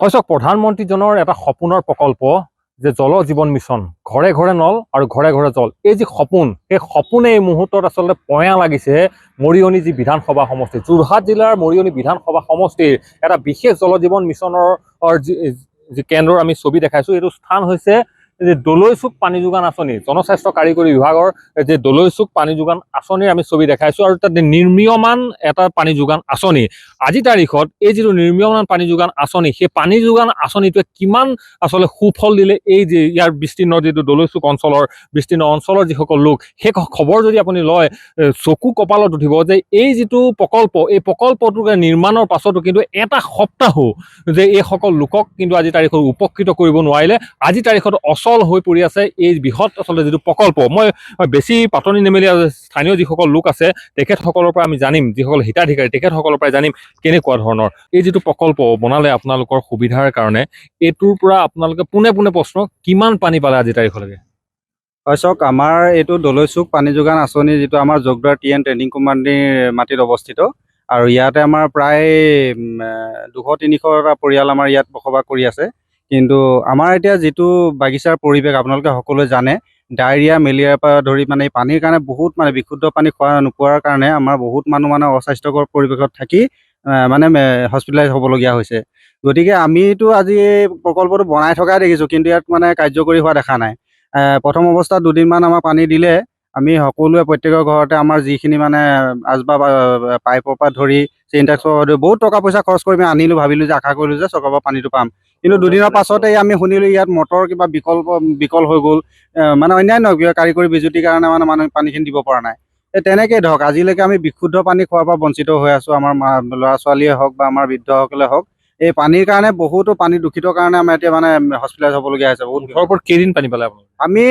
হয় প্ৰধানমন্ত্ৰীজনৰ এটা সপোনৰ প্ৰকল্প যে জল জীৱন মিছন, ঘৰে ঘৰে নল আৰু ঘৰে ঘৰে জল। এই যি সপোন, সেই সপোনে এই মুহূৰ্তত আচলতে পয়া লাগিছে মৰিয়নি যি বিধানসভা সমষ্টি, যোৰহাট জিলাৰ মৰিয়নি বিধানসভা সমষ্টিৰ এটা বিশেষ জল জীৱন মিছনৰ যি কেন্দ্ৰৰ আমি ছবি দেখাইছোঁ। এইটো স্থান হৈছে যে দলৈচুক পানী যোগান আঁচনি, জনস্বাস্থ্য কাৰিকৰী বিভাগৰ যে দলৈচুক পানী যোগান আঁচনিৰ আমি ছবি দেখাইছোঁ। আৰু তাত নিৰ্মীয়মান এটা পানী যোগান আঁচনি। আজি তাৰিখত এই যিটো নিৰ্মীয়মান পানী যোগান আঁচনি, সেই পানী যোগান আঁচনিটোৱে কিমান আচলতে সুফল দিলে এই যে ইয়াৰ বিস্তীৰ্ণ যিটো দলৈচুক অঞ্চলৰ বিস্তীৰ্ণ অঞ্চলৰ যিসকল লোক, সেই খবৰ যদি আপুনি লয় চকু কপালত উঠিব যে এই যিটো প্ৰকল্প, এই প্ৰকল্পটো নিৰ্মাণৰ পাছতো কিন্তু এটা সপ্তাহো যে এইসকল লোকক কিন্তু আজি তাৰিখত উপকৃত কৰিব নোৱাৰিলে। আজি তাৰিখত অচল হৈ পৰি আছে এই বৃহৎ আচলতে যিটো প্ৰকল্প। মই বেছি পাতনি নেমেলি স্থানীয় যিসকল লোক আছে তেখেতসকলৰ পৰা আমি জানিম, যিসকল হিতাধিকাৰী তেখেতসকলৰ পৰা জানিম কেনেকুৱা ধৰণৰ এই যিটো প্ৰকল্প বনালে আপোনালোকৰ সুবিধাৰ কাৰণে। এইটোৰ পৰা আপোনালোকে পোনে পোনে প্ৰশ্ন, কিমান পানী পালে আজি তাৰিখলৈকে? হয় চাওক, আমাৰ এইটো দলৈচুক পানী যোগান আঁচনি যিটো আমাৰ জগদৰ TN ট্ৰেডিং কোম্পানীৰ মাটিত অৱস্থিত। আৰু ইয়াতে আমাৰ প্ৰায় 200-300টা পৰিয়াল আমাৰ ইয়াত বসবাস কৰি আছে। কিন্তু আমাৰ এতিয়া যিটো বাগিচাৰ পৰিৱেশ আপোনালোকে সকলোৱে জানে, ডায়েৰিয়া মেলেৰিয়াৰ পৰা ধৰি মানে পানীৰ কাৰণে বহুত মানে বিশুদ্ধ পানী খোৱা নোপোৱাৰ কাৰণে আমাৰ বহুত মানুহ মানে অস্বাস্থ্যকৰ পৰিৱেশত থাকি মানে হস্পিটেলাইজ হ'বলগীয়া হৈছে। গতিকে আমিতো আজি এই প্ৰকল্পটো বনাই থকাই দেখিছোঁ, কিন্তু ইয়াত মানে কাৰ্যকৰী হোৱা দেখা নাই। প্ৰথম অৱস্থাত দুদিনমান আমাক পানী দিলে আমি সকলোৱে প্ৰত্যেকৰ ঘৰতে আমাৰ যিখিনি মানে আচবাব পাইপৰ পৰা ধৰি চিনটেক্সৰ বহুত টকা পইচা খৰচ কৰি আমি আনিলোঁ, ভাবিলোঁ যে আশা কৰিলোঁ যে চৰকাৰৰ পৰা পানীটো পাম। কিন্তু দুদিনৰ পাছতে আমি শুনিলোঁ ইয়াত মটৰ কিবা বিকল হৈ গ'ল, মানে অন্যান্য কিবা কাৰিকৰী বিজুতিৰ কাৰণে মানে মানুহে পানীখিনি দিব পৰা নাই। তেনেকৈ ধৰক আজিলৈকে আমি বিশুদ্ধ পানী খোৱাৰ পৰা বঞ্চিত হৈ আছোঁ। আমাৰ ল'ৰা ছোৱালীয়ে হওক বা আমাৰ বৃদ্ধসকলে হওক, এই পানীৰ কাৰণে বহুতো পানী দূষিত কাৰণে আমাৰ এতিয়া মানে হস্পিটেলাইজ হ'বলগীয়া হৈছে। বহুত ওপৰত কেইদিন পানী পালে আপোনালোকে? আমি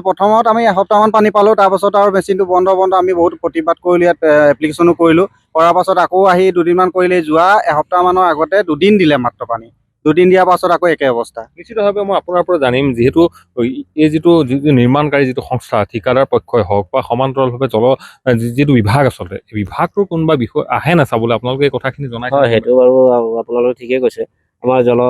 প্ৰথমত আমি এসপ্তাহমান পানী পালোঁ। তাৰপাছত আৰু মেচিনটো বন্ধ আমি বহুত প্ৰতিবাদ কৰিলোঁ, ইয়াত এপ্লিকেশ্যনো কৰিলোঁ। কৰাৰ পাছত আকৌ আহি দুদিনমান কৰিলে, যোৱা এসপ্তাহমানৰ আগতে 2 দিন দিলে মাত্ৰ পানী। 2 দিন দিয়াৰ পাছত আকৌ একে অৱস্থা। নিশ্চিতভাৱে মই আপোনাৰ পৰা জানিম, যিহেতু এই যিটো নিৰ্মাণকাৰী যিটো সংস্থা, ঠিকাদাৰ পক্ষই হওক বা সমান্তৰালভাৱে যিটো বিভাগ আচলতে, এই বিভাগটোৰ কোনোবা বিষয় আহে না চাবলৈ, আপোনালোকে এই কথাখিনি জনাইছে? হয়, সেইটো বাৰু আপোনালোকে ঠিকেই কৈছে। আমাৰ জল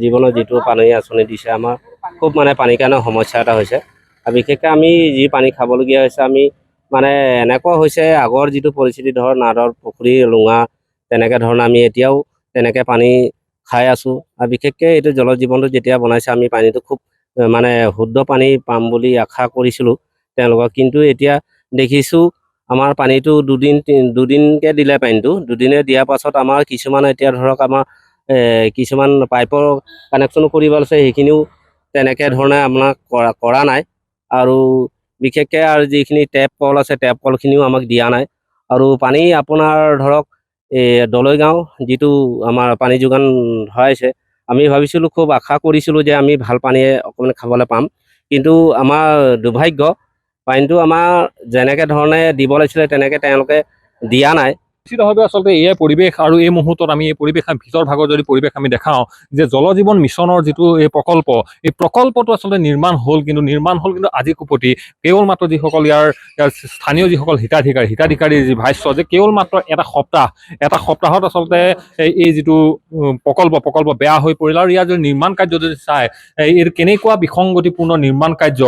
জীৱনৰ যিটো পানী আঁচনি দিছে, আমাৰ খুব মানে পানীৰ কাৰণে সমস্যা এটা হৈছে। আৰু বিশেষকৈ আমি যি পানী খাবলগীয়া হৈছে, আমি মানে এনেকুৱা হৈছে আগৰ যিটো পৰিস্থিতি, ধৰ নাদৰ পুখুৰী লুঙা তেনেকৈ ধৰণে আমি এতিয়াও তেনেকৈ পানী খাই আছোঁ। আৰু বিশেষকৈ এইটো জল জীৱনটো যেতিয়া বনাইছে, আমি পানীটো খুব মানে শুদ্ধ পানী পাম বুলি আশা কৰিছিলোঁ তেওঁলোকক। কিন্তু এতিয়া দেখিছোঁ আমাৰ পানীটো দুদিনকৈ দিলে পানীটো, দুদিনে দিয়াৰ পাছত আমাৰ কিছুমান এতিয়া ধৰক আমাৰ কিছুমান পাইপৰ কানেকশ্যনো কৰিব লৈছে, সেইখিনিও তেনেকৈ ধৰণে আমাক কৰা নাই। আৰু বিশেষকৈ আৰু যিখিনি টেপ কল আছে, টেপ কলখিনিও আমাক দিয়া নাই। আৰু পানী আপোনাৰ ধৰক দলৈগাঁও যিটো আমাৰ পানী যোগান ধৰাইছে, আমি ভাবিছিলোঁ, খুব আশা কৰিছিলোঁ যে আমি ভাল পানীয়ে অকণমান খাবলৈ পাম। কিন্তু আমাৰ দুৰ্ভাগ্য, পানীটো আমাৰ যেনেকৈ ধৰণে দিব লাগিছিলে তেনেকৈ তেওঁলোকে দিয়া নাই। নিশ্চিতভাৱে আচলতে এয়াই পৰিৱেশ। আৰু এই মুহূৰ্তত আমি এই পৰিৱেশ ভিতৰ ভাগৰ যদি পৰিৱেশ আমি দেখাওঁ, যে জল জীৱন মিছনৰ যিটো এই প্ৰকল্পটো আচলতে নিৰ্মাণ হ'ল, কিন্তু আজি কোপতি কেৱল মাত্ৰ যিসকল ইয়াৰ স্থানীয় যিসকল হিতাধিকাৰীৰ যি ভাষ্য, যে কেৱল মাত্ৰ এটা সপ্তাহত আচলতে এই যিটো প্ৰকল্প বেয়া হৈ পৰিল। আৰু ইয়াৰ যদি নিৰ্মাণ কাৰ্য যদি চাই, এই কেনেকুৱা বিসংগতিপূৰ্ণ নিৰ্মাণ কাৰ্য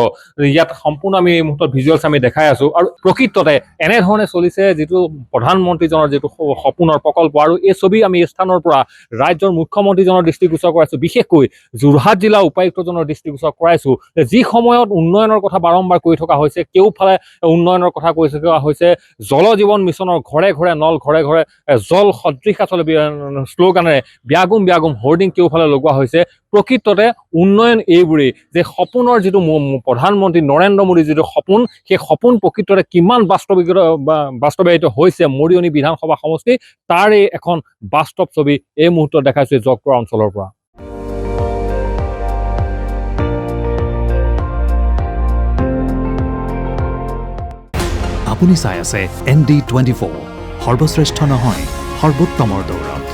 ইয়াত সম্পূৰ্ণ আমি এই মুহূৰ্তত ভিজুৱেলছ আমি দেখাই আছোঁ। আৰু প্ৰকৃততে এনেধৰণে চলিছে যিটো প্ৰধানমন্ত্ৰীজনৰ যিটো সপোনৰ প্ৰকল্প। আৰু এই ছবি আমি এই স্থানৰ পৰা ৰাজ্যৰ মুখ্যমন্ত্ৰীজনৰ দৃষ্টিগোচৰ কৰাইছোঁ, বিশেষকৈ যোৰহাট জিলা উপায়ুক্তজনৰ দৃষ্টিগোচৰ কৰাইছোঁ, যি সময়ত উন্নয়নৰ কথা বাৰম্বাৰ কৈ থকা হৈছে, কেওফালে উন্নয়নৰ কথা কৈ থকা হৈছে, জল জীৱন মিছনৰ ঘৰে ঘৰে নল, ঘৰে ঘৰে জল সদৃশ আচলতে শ্লোগানেৰে ব্যাগুম হৰ্ডিং কেওফালে লগোৱা হৈছে। প্ৰকৃততে উন্নয়ন এইবোৰেই, যে সপোনৰ যিটো প্ৰধানমন্ত্ৰী নৰেন্দ্ৰ মোদীৰ যিটো সপোন, সেই সপোন প্ৰকৃততে কিমান বাস্তৱায়িত হৈছে মৰিয়নি বিধানসভা সমষ্টি, তাৰে এখন বাস্তৱ ছবি এই মুহূৰ্তত দেখাইছে জগপুৰ অঞ্চলৰ পৰা। আপুনি চাই আছে ND24, সৰ্বশ্ৰেষ্ঠ নহয়, সৰ্বোত্তমৰ দৌৰ।